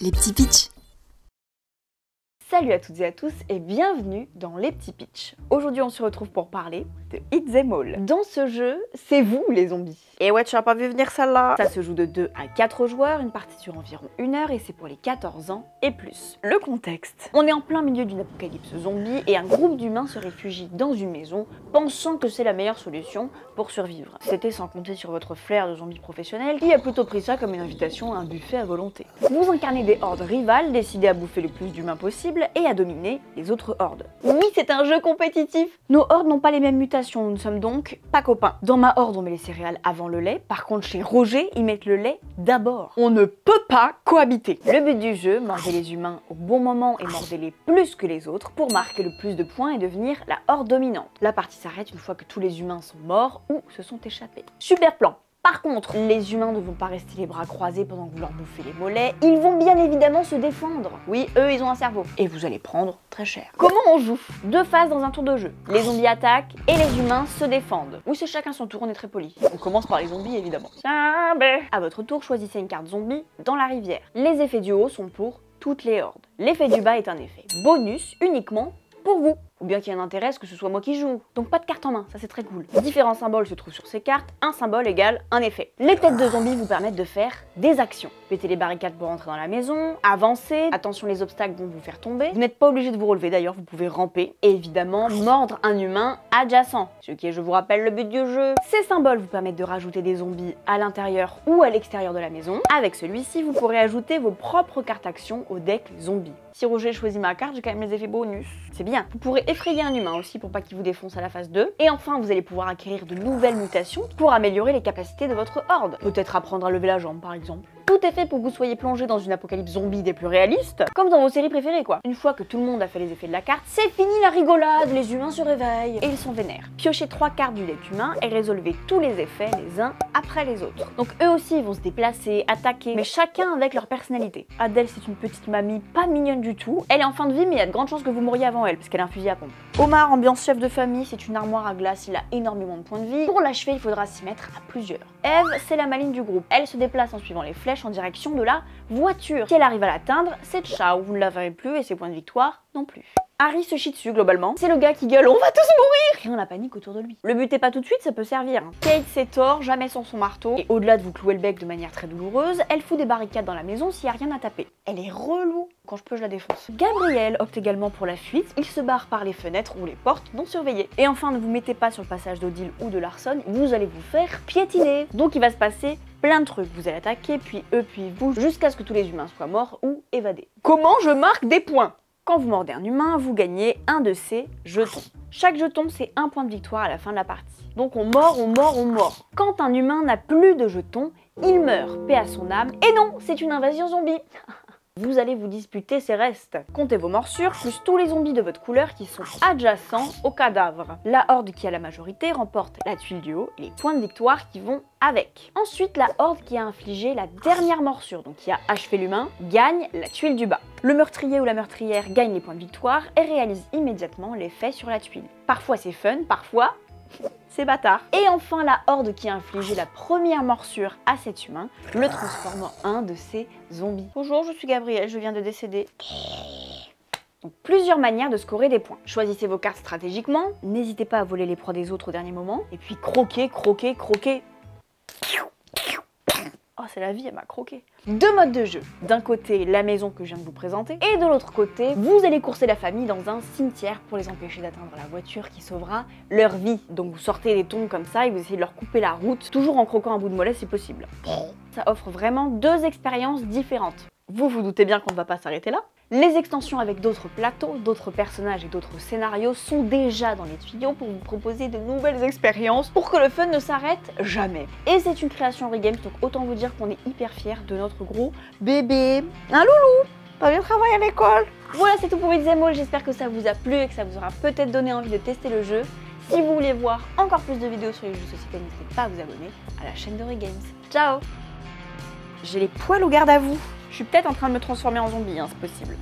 les petits pitchs. Salut à toutes et à tous et bienvenue dans les petits pitchs. Aujourd'hui on se retrouve pour parler de Hit Them All. Dans ce jeu, c'est vous les zombies. Et ouais, tu n'as pas vu venir celle-là. Ça se joue de 2 à 4 joueurs, une partie dure environ 1 heure et c'est pour les 14 ans et plus. Le contexte. On est en plein milieu d'une apocalypse zombie et un groupe d'humains se réfugie dans une maison pensant que c'est la meilleure solution pour survivre. C'était sans compter sur votre flair de zombie professionnel qui a plutôt pris ça comme une invitation à un buffet à volonté. Vous incarnez des hordes rivales décidées à bouffer le plus d'humains possible et à dominer les autres hordes. Oui, c'est un jeu compétitif. Nos hordes n'ont pas les mêmes mutations, nous ne sommes donc pas copains. Dans ma horde, on met les céréales avant le lait, par contre chez Roger, ils mettent le lait d'abord. On ne peut pas cohabiter. Le but du jeu, mordez les humains au bon moment et mordez-les plus que les autres pour marquer le plus de points et devenir la horde dominante. La partie s'arrête une fois que tous les humains sont morts ou se sont échappés. Super plan. Par contre, les humains ne vont pas rester les bras croisés pendant que vous leur bouffez les mollets, ils vont bien évidemment se défendre. Oui, eux, ils ont un cerveau. Et vous allez prendre très cher. Comment on joue? 2 phases dans un tour de jeu. Les zombies attaquent et les humains se défendent. Oui, c'est chacun son tour, on est très poli. On commence par les zombies, évidemment. À votre tour, choisissez une carte zombie dans la rivière. Les effets du haut sont pour toutes les hordes. L'effet du bas est un effet bonus uniquement pour vous. Ou bien qu'il y ait un intérêt à ce que ce soit moi qui joue. Donc pas de carte en main, ça c'est très cool. Différents symboles se trouvent sur ces cartes, un symbole égale un effet. Les têtes de zombies vous permettent de faire des actions. Péter les barricades pour entrer dans la maison, avancer, attention les obstacles vont vous faire tomber. Vous n'êtes pas obligé de vous relever d'ailleurs, vous pouvez ramper. Et évidemment, mordre un humain adjacent. Ce qui est, je vous rappelle, le but du jeu. Ces symboles vous permettent de rajouter des zombies à l'intérieur ou à l'extérieur de la maison. Avec celui-ci, vous pourrez ajouter vos propres cartes actions au deck zombie. Si Roger choisit ma carte, j'ai quand même les effets bonus. C'est bien. Vous pourrez effrayer un humain aussi pour pas qu'il vous défonce à la phase 2. Et enfin, vous allez pouvoir acquérir de nouvelles mutations pour améliorer les capacités de votre horde. Peut-être apprendre à lever la jambe par exemple. Tout est fait pour que vous soyez plongé dans une apocalypse zombie des plus réalistes, comme dans vos séries préférées quoi. Une fois que tout le monde a fait les effets de la carte, c'est fini la rigolade, les humains se réveillent et ils sont vénères. Piochez 3 cartes du deck humain et résolvez tous les effets les uns après les autres. Donc eux aussi ils vont se déplacer, attaquer, mais chacun avec leur personnalité. Adèle c'est une petite mamie pas mignonne du tout, elle est en fin de vie mais il y a de grandes chances que vous mouriez avant elle parce qu'elle a un fusil à pompe. Omar, ambiance chef de famille, c'est une armoire à glace, il a énormément de points de vie. Pour l'achever il faudra s'y mettre à plusieurs. Eve c'est la maligne du groupe, elle se déplace en suivant les flèches en direction de la voiture. Si elle arrive à l'atteindre, c'est ciao, vous ne la verrez plus et ses points de victoire non plus. Harry se chie dessus globalement, c'est le gars qui gueule « On va tous mourir !» Rien la panique autour de lui. Le but est pas tout de suite, ça peut servir. Kate c'est tort, jamais sans son marteau, et au-delà de vous clouer le bec de manière très douloureuse, elle fout des barricades dans la maison s'il y a rien à taper. Elle est relou, quand je peux je la défonce. Gabriel opte également pour la fuite, il se barre par les fenêtres ou les portes non surveillées. Et enfin ne vous mettez pas sur le passage d'Odile ou de Larson, vous allez vous faire piétiner. Donc il va se passer plein de trucs, vous allez attaquer, puis eux, puis vous, jusqu'à ce que tous les humains soient morts ou évadés. Comment je marque des points? Quand vous mordez un humain, vous gagnez un de ces jetons. Chaque jeton, c'est 1 point de victoire à la fin de la partie. Donc on mord, on mord, on mord. Quand un humain n'a plus de jetons, il meurt, paix à son âme. Et non, c'est une invasion zombie. Vous allez vous disputer ses restes. Comptez vos morsures, plus tous les zombies de votre couleur qui sont adjacents au cadavre. La horde qui a la majorité remporte la tuile du haut et les points de victoire qui vont avec. Ensuite, la horde qui a infligé la dernière morsure, donc qui a achevé l'humain, gagne la tuile du bas. Le meurtrier ou la meurtrière gagne les points de victoire et réalise immédiatement l'effet sur la tuile. Parfois c'est fun, parfois c'est bâtard. Et enfin la horde qui a infligé la première morsure à cet humain le transforme en un de ces zombies. Bonjour, je suis Gabriel, je viens de décéder. Donc plusieurs manières de scorer des points. Choisissez vos cartes stratégiquement, n'hésitez pas à voler les proies des autres au dernier moment, et puis croquez, croquez, croquez. Oh, c'est la vie, elle m'a croqué. 2 modes de jeu. D'un côté, la maison que je viens de vous présenter, et de l'autre côté, vous allez courser la famille dans un cimetière pour les empêcher d'atteindre la voiture qui sauvera leur vie. Donc vous sortez des tongs comme ça et vous essayez de leur couper la route, toujours en croquant un bout de mollet si possible. Ça offre vraiment 2 expériences différentes. Vous vous doutez bien qu'on ne va pas s'arrêter là. Les extensions avec d'autres plateaux, d'autres personnages et d'autres scénarios sont déjà dans les tuyaux pour vous proposer de nouvelles expériences pour que le fun ne s'arrête jamais. Et c'est une création Regames, donc autant vous dire qu'on est hyper fiers de notre gros bébé. Un loulou, pas bien travailler à l'école. Voilà, c'est tout pour Hit Them All, j'espère que ça vous a plu et que ça vous aura peut-être donné envie de tester le jeu. Si vous voulez voir encore plus de vidéos sur les jeux de société, n'hésitez pas à vous abonner à la chaîne de Regames. Ciao! J'ai les poils au garde à vous. Je suis peut-être en train de me transformer en zombie, hein, c'est possible.